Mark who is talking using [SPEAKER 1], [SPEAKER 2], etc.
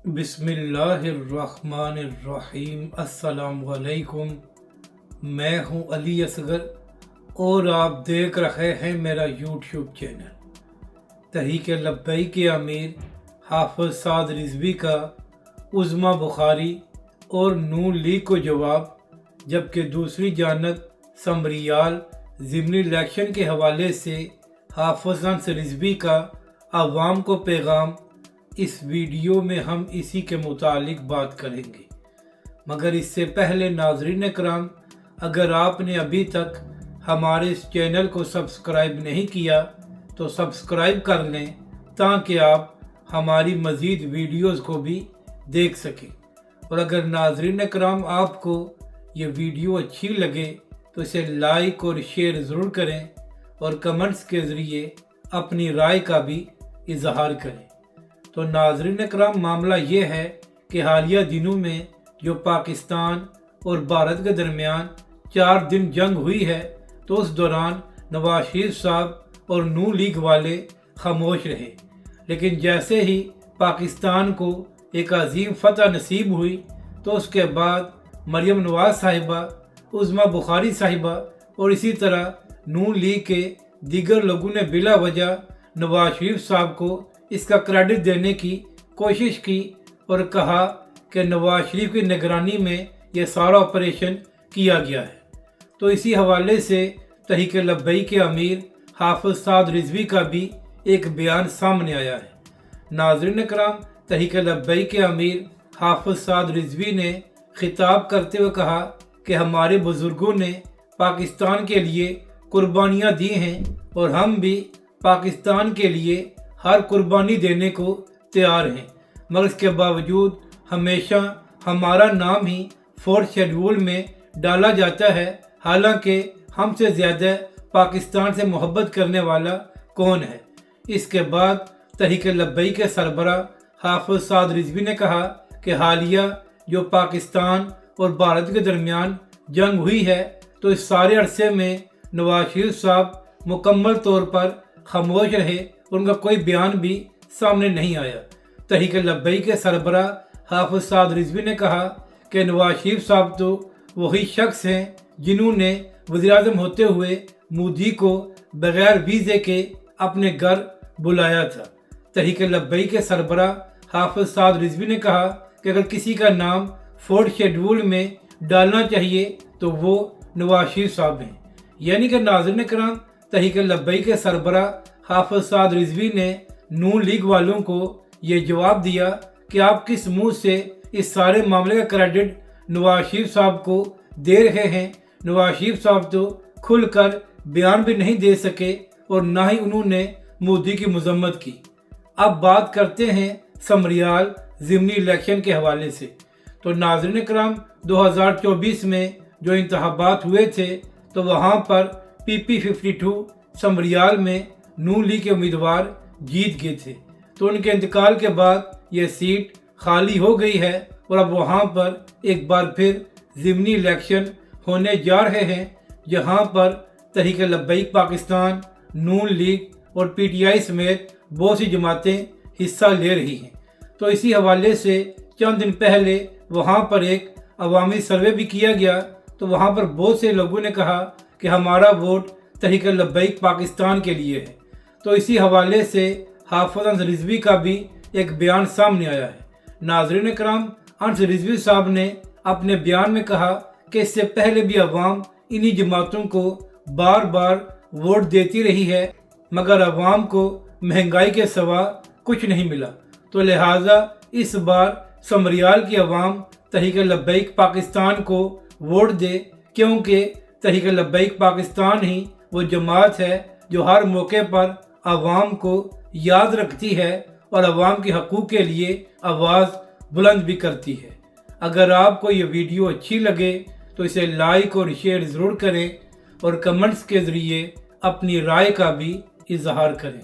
[SPEAKER 1] बिस्मिल्लाहिर्रहमानिर्रहीम। अस्सलाम वालेकुम। मैं हूं अली असगर और आप देख रहे हैं मेरा यूट्यूब चैनल तहरीक लब्बैक के अमीर हाफिज साद रिजवी का उज़्मा बुखारी और नून लीग को जवाब, जबकि दूसरी जानब समरियाल ज़िमनी इलेक्शन के हवाले से हाफिज रिजवी का आवाम को पैगाम। इस वीडियो में हम इसी के मुतालिक बात करेंगे, मगर इससे पहले नाज़रीन कराम, अगर आपने अभी तक हमारे इस चैनल को सब्सक्राइब नहीं किया तो सब्सक्राइब कर लें ताकि आप हमारी मज़ीद वीडियोस को भी देख सकें। और अगर नाज़रीन कराम आपको ये वीडियो अच्छी लगे तो इसे लाइक और शेयर ज़रूर करें और कमेंट्स के ज़रिए अपनी राय का भी इजहार करें। तो नाज़रीन कराम, मामला ये है कि हालिया दिनों में जो पाकिस्तान और भारत के दरमियान 4 दिन जंग हुई है, तो उस दौरान नवाज शरीफ साहब और नून लीग वाले खामोश रहे। लेकिन जैसे ही पाकिस्तान को एक अजीम फतह नसीब हुई तो उसके बाद मरियम नवाज साहिबा, उज़्मा बुखारी साहिबा और इसी तरह नून लीग के दीगर लोगों ने बिला वजह नवाज शरीफ साहब को इसका क्रेडिट देने की कोशिश की और कहा कि नवाज शरीफ की निगरानी में यह सारा ऑपरेशन किया गया है। तो इसी हवाले से तहरीक लब्बैक के अमीर हाफिज साद रिजवी का भी एक बयान सामने आया है। नाज़रीन कराम, तहरीक लब्बैक के अमीर हाफिज साद रिजवी ने खिताब करते हुए कहा कि हमारे बुज़ुर्गों ने पाकिस्तान के लिए कुर्बानियाँ दी हैं और हम भी पाकिस्तान के लिए हर कुर्बानी देने को तैयार हैं, मगर इसके बावजूद हमेशा हमारा नाम ही 4th शेड्यूल में डाला जाता है। हालांकि हमसे ज़्यादा पाकिस्तान से मोहब्बत करने वाला कौन है। इसके बाद तहरीक लब्बैक के सरबरा हाफिज साद रिजवी ने कहा कि हालिया जो पाकिस्तान और भारत के दरमियान जंग हुई है, तो इस सारे अरसे में नवाज शरीफ साहब मुकम्मल तौर पर खामोश रहे, उनका कोई बयान भी सामने नहीं आया। तहरीक लब्बैक के सरबरा हाफिज साद रिजवी ने कहा कि नवाज शरीफ साहब तो वही शख्स हैं जिन्होंने वज़ीर-ए-आज़म होते हुए मोदी को बगैर वीज़े के अपने घर बुलाया था। तहरीक लब्बैक के सरबरा हाफिज साद रिजवी ने कहा कि अगर किसी का नाम 4th शेड्यूल में डालना चाहिए तो वो नवाज शरीफ साहब हैं। यानी कि नाज़रीन कराम, तहरीक लब्बैक के सरबरा हाफिज साद रिजवी ने नून लीग वालों को ये जवाब दिया कि आप किस मुंह से इस सारे मामले का क्रेडिट नवाज शरीफ साहब को दे रहे हैं। नवाज शरीफ साहब तो खुलकर बयान भी नहीं दे सके और ना ही उन्होंने मोदी की मजम्मत की। अब बात करते हैं समरियाल ज़िमनी इलेक्शन के हवाले से। तो नाज़रीन कराम, 2024 में जो इंतखाबात हुए थे तो वहाँ पर PP52 समरियाल में नून लीग के उम्मीदवार जीत गए थे। तो उनके इंतकाल के बाद यह सीट खाली हो गई है और अब वहाँ पर एक बार फिर ज़िमनी इलेक्शन होने जा रहे हैं, जहाँ पर तहरीक लब्बैक पाकिस्तान, नून लीग और PTI समेत बहुत सी जमातें हिस्सा ले रही हैं। तो इसी हवाले से चंद दिन पहले वहाँ पर एक अवामी सर्वे भी किया गया, तो वहाँ पर बहुत से लोगों ने कहा कि हमारा वोट तहरीक लब्बैक पाकिस्तान के लिए है। तो इसी हवाले से हाफिज रिजवी का भी एक बयान सामने आया है। नाज़रीन कराम, अंस रिजवी साहब ने अपने बयान में कहा कि इससे पहले भी अवाम इन्हीं जमातों को बार बार वोट देती रही है, मगर अवाम को महंगाई के सिवा कुछ नहीं मिला। तो लिहाजा इस बार समरियाल की अवाम तहरीक लब्बैक पाकिस्तान को वोट दे, क्योंकि तहरीक लब्बैक पाकिस्तान ही वो जमात है जो हर मौके पर अवाम को याद रखती है और अवाम के हकूक़ के लिए आवाज़ बुलंद भी करती है। अगर आपको ये वीडियो अच्छी लगे तो इसे लाइक और शेयर ज़रूर करें और कमेंट्स के ज़रिए अपनी राय का भी इजहार करें।